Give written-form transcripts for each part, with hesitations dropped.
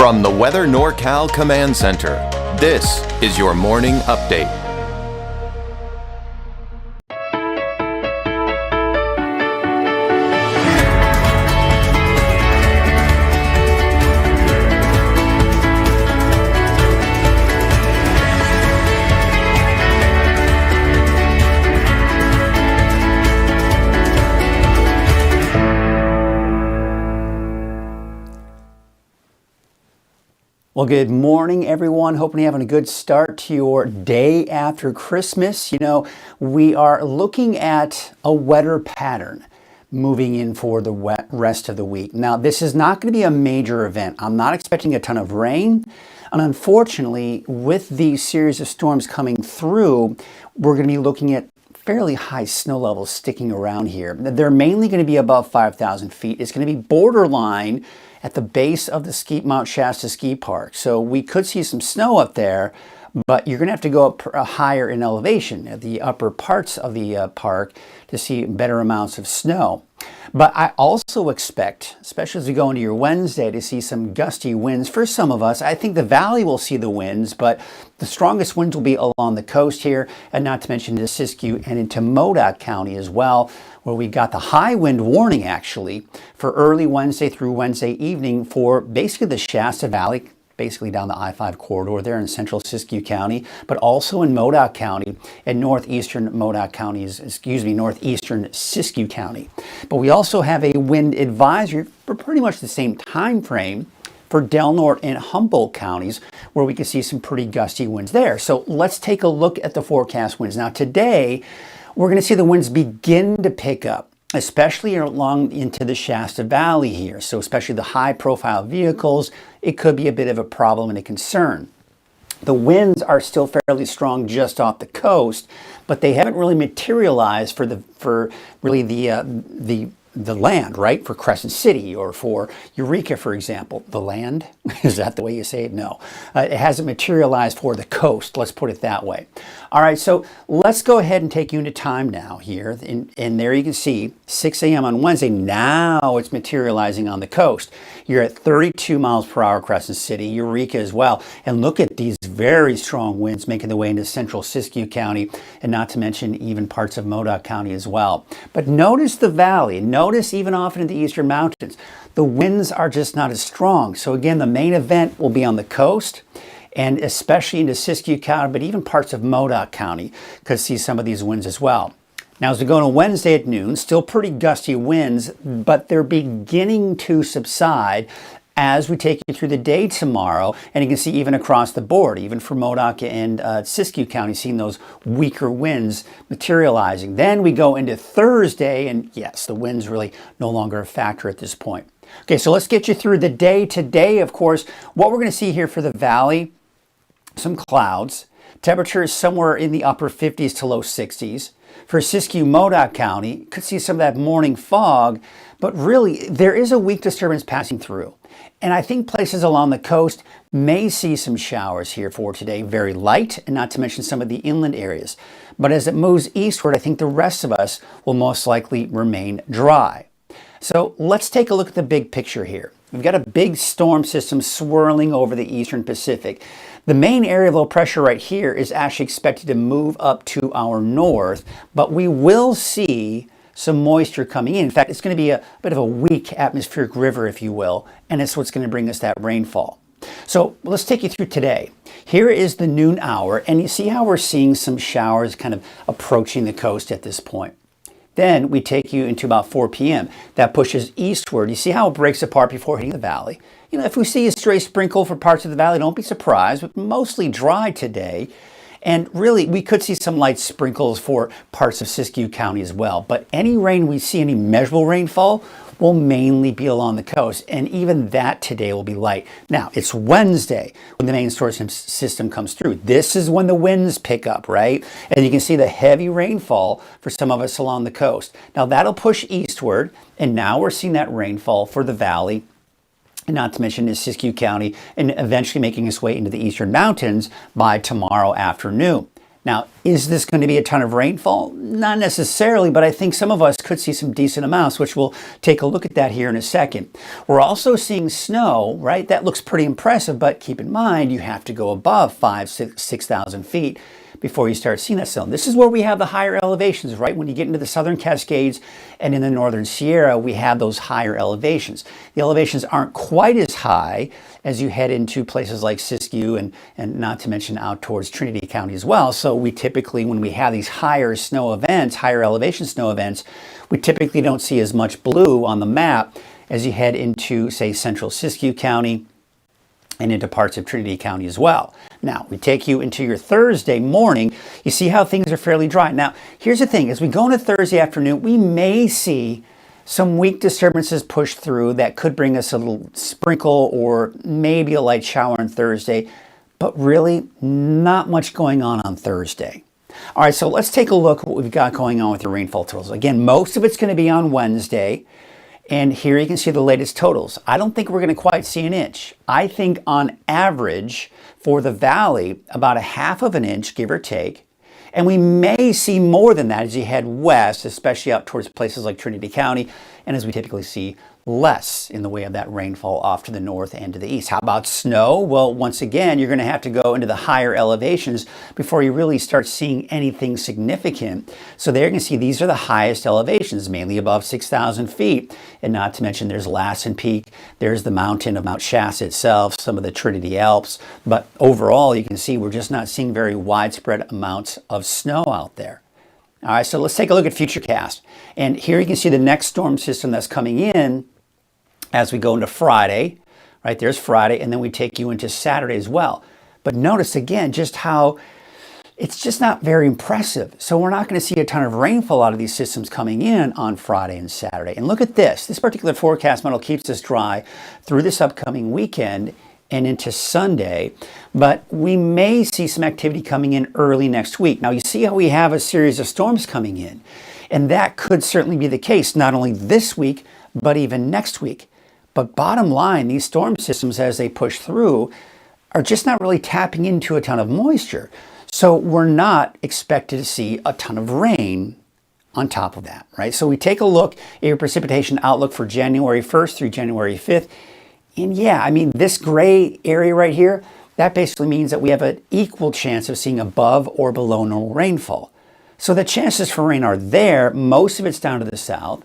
From the Weather NorCal Command Center, this is your morning update. Well, good morning, everyone. Hoping you're having a good start to your day after Christmas. You know, we are looking at a wetter pattern moving in for the rest of the week. Now, this is not going to be a major event. I'm not expecting a ton of rain. And unfortunately, with these series of storms coming through, we're going to be looking at fairly high snow levels sticking around here. They're mainly going to be above 5,000 feet. It's going to be borderline at the base of the Mount Shasta Ski Park. So we could see some snow up there, but you're going to have to go up higher in elevation at the upper parts of the park to see better amounts of snow. But I also expect, especially as we go into your Wednesday, to see some gusty winds for some of us. I think the valley will see the winds, but the strongest winds will be along the coast here, and not to mention the Siskiyou and into Modoc County as well, where we got the high wind warning actually for early Wednesday through Wednesday evening for basically the Shasta Valley, basically down the I-5 corridor there in central Siskiyou County, but also in Modoc County and northeastern Siskiyou County. But we also have a wind advisory for pretty much the same time frame for Del Norte and Humboldt counties, where we can see some pretty gusty winds there. So let's take a look at the forecast winds. Now today, we're going to see the winds begin to pick up, especially along into the Shasta Valley here. So especially the high profile vehicles, it could be a bit of a problem and a concern. The winds are still fairly strong just off the coast, but they haven't really materialized for really the land, right? For Crescent City or for Eureka, for example. The land? Is that the way you say it? No. It hasn't materialized for the coast, let's put it that way. All right, so let's go ahead and take you into time now here. And there you can see 6 a.m. on Wednesday. Now it's materializing on the coast. You're at 32 miles per hour, Crescent City, Eureka as well. And look at these very strong winds making their way into central Siskiyou County, and not to mention even parts of Modoc County as well. But notice the valley. Notice even off into the eastern mountains, the winds are just not as strong. So again, the main event will be on the coast, and especially into Siskiyou County, but even parts of Modoc County could see some of these winds as well. Now, as we go to Wednesday at noon, still pretty gusty winds, but they're beginning to subside as we take you through the day tomorrow. And you can see even across the board, even for Modoc and Siskiyou County, seeing those weaker winds materializing. Then we go into Thursday, and yes, the winds really no longer a factor at this point. Okay, so let's get you through the day today. Of course, what we're going to see here for the valley, some clouds. Temperature is somewhere in the upper 50s to low 60s. For Siskiyou, Modoc County, could see some of that morning fog, but really there is a weak disturbance passing through. And I think places along the coast may see some showers here for today, very light, and not to mention some of the inland areas. But as it moves eastward, I think the rest of us will most likely remain dry. So let's take a look at the big picture here. We've got a big storm system swirling over the eastern Pacific. The main area of low pressure right here is actually expected to move up to our north, but we will see some moisture coming in. In fact, it's going to be a bit of a weak atmospheric river, if you will, and it's what's going to bring us that rainfall. So let's take you through today. Here is the noon hour, and you see how we're seeing some showers kind of approaching the coast at this point. Then we take you into about 4 p.m. That pushes eastward. You see how it breaks apart before hitting the valley. You know, if we see a stray sprinkle for parts of the valley, don't be surprised, but mostly dry today. And really, we could see some light sprinkles for parts of Siskiyou County as well. But any rain we see, any measurable rainfall, will mainly be along the coast. And even that today will be light. Now, it's Wednesday when the main storm system comes through. This is when the winds pick up, right? And you can see the heavy rainfall for some of us along the coast. Now, that'll push eastward. And now we're seeing that rainfall for the valley, and not to mention in Siskiyou County, and eventually making its way into the eastern mountains by tomorrow afternoon. Now, is this going to be a ton of rainfall? Not necessarily, but I think some of us could see some decent amounts, which we'll take a look at that here in a second. We're also seeing snow, right? That looks pretty impressive, but keep in mind, you have to go above 6,000 feet before you start seeing that snow. This is where we have the higher elevations, right? When you get into the southern Cascades and in the northern Sierra, we have those higher elevations. The elevations aren't quite as high as you head into places like Siskiyou and not to mention out towards Trinity County as well. So we typically, when we have these higher snow events, higher elevation snow events, we typically don't see as much blue on the map as you head into, say, central Siskiyou County and into parts of Trinity County as well. Now, we take you into your Thursday morning. You see how things are fairly dry. Now, here's the thing. As we go into Thursday afternoon, we may see some weak disturbances push through that could bring us a little sprinkle or maybe a light shower on Thursday, but really not much going on Thursday. All right, so let's take a look at what we've got going on with your rainfall totals. Again, most of it's going to be on Wednesday. And here you can see the latest totals. I don't think we're going to quite see an inch. I think on average for the valley, about 1/2 of an inch, give or take. And we may see more than that as you head west, especially out towards places like Trinity County, and as we typically see less in the way of that rainfall off to the north and to the east. How about snow? Well, once again, you're going to have to go into the higher elevations before you really start seeing anything significant. So there you can see these are the highest elevations, mainly above 6,000 feet. And not to mention there's Lassen Peak, there's the mountain of Mount Shasta itself, some of the Trinity Alps. But overall, you can see we're just not seeing very widespread amounts of snow out there. All right, so let's take a look at Futurecast. And here you can see the next storm system that's coming in as we go into Friday. Right, there's Friday, and then we take you into Saturday as well. But notice again just how it's just not very impressive. So we're not going to see a ton of rainfall out of these systems coming in on Friday and Saturday. And look at this. This particular forecast model keeps us dry through this upcoming weekend and into Sunday, but we may see some activity coming in early next week. Now you see how we have a series of storms coming in, and that could certainly be the case, not only this week, but even next week. But bottom line, these storm systems, as they push through, are just not really tapping into a ton of moisture. So we're not expected to see a ton of rain on top of that, right? So we take a look at your precipitation outlook for January 1st through January 5th. And yeah, I mean, this gray area right here, that basically means that we have an equal chance of seeing above or below normal rainfall. So the chances for rain are there. Most of it's down to the south,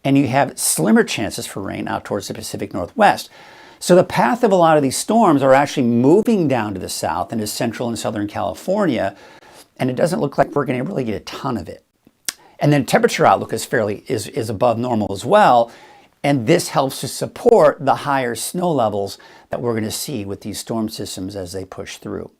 and you have slimmer chances for rain out towards the Pacific Northwest. So the path of a lot of these storms are actually moving down to the south into central and southern California, and it doesn't look like we're going to really get a ton of it. And then temperature outlook is above normal as well. And this helps to support the higher snow levels that we're going to see with these storm systems as they push through.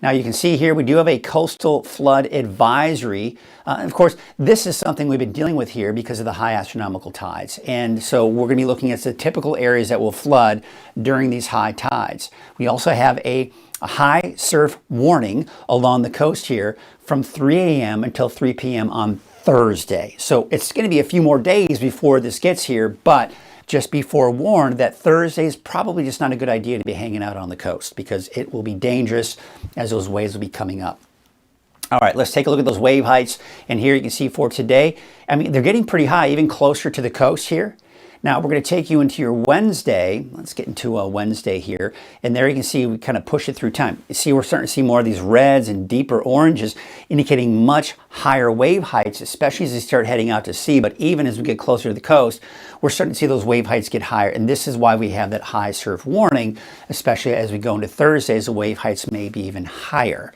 Now you can see here we do have a coastal flood advisory. Of course, this is something we've been dealing with here because of the high astronomical tides. And so we're going to be looking at the typical areas that will flood during these high tides. We also have a high surf warning along the coast here from 3 a.m. until 3 p.m. on Thursday. So it's going to be a few more days before this gets here, but just be forewarned that Thursday is probably just not a good idea to be hanging out on the coast because it will be dangerous as those waves will be coming up. All right, let's take a look at those wave heights. And here you can see for today, I mean, they're getting pretty high, even closer to the coast here. Now we're going to take you into your Wednesday. Let's get into a Wednesday here. And there you can see we kind of push it through time. You see we're starting to see more of these reds and deeper oranges indicating much higher wave heights, especially as they start heading out to sea. But even as we get closer to the coast, we're starting to see those wave heights get higher. And this is why we have that high surf warning, especially as we go into Thursdays, the wave heights may be even higher.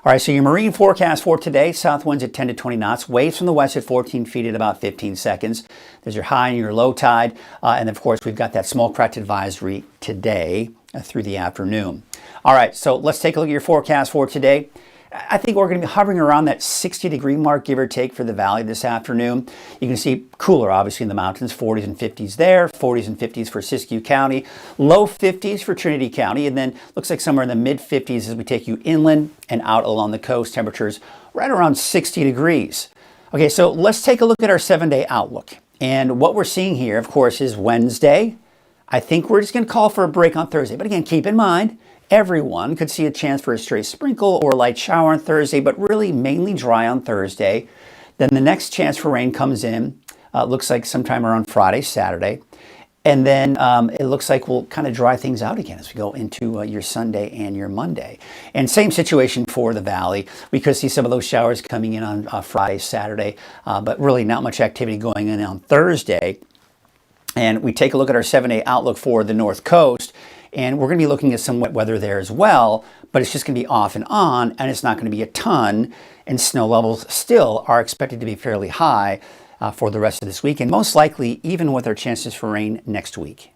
All right, so your marine forecast for today, south winds at 10 to 20 knots, waves from the west at 14 feet at about 15 seconds. There's your high and your low tide. And of course, we've got that small craft advisory today through the afternoon. All right, so let's take a look at your forecast for today. I think we're going to be hovering around that 60-degree mark, give or take, for the valley this afternoon. You can see cooler, obviously, in the mountains, 40s and 50s there, 40s and 50s for Siskiyou County, low 50s for Trinity County, and then looks like somewhere in the mid-50s as we take you inland and out along the coast, temperatures right around 60 degrees. Okay, so let's take a look at our 7-day outlook. And what we're seeing here, of course, is Wednesday, I think we're just going to call for a break on Thursday. But again, keep in mind, everyone could see a chance for a stray sprinkle or light shower on Thursday, but really mainly dry on Thursday. Then the next chance for rain comes in, looks like sometime around Friday, Saturday. And then it looks like we'll kind of dry things out again as we go into your Sunday and your Monday. And same situation for the Valley. We could see some of those showers coming in on Friday, Saturday, but really not much activity going in on Thursday. And we take a look at our 7-day outlook for the North Coast, and we're going to be looking at some wet weather there as well, but it's just going to be off and on, and it's not going to be a ton, and snow levels still are expected to be fairly high for the rest of this week, and most likely even with our chances for rain next week.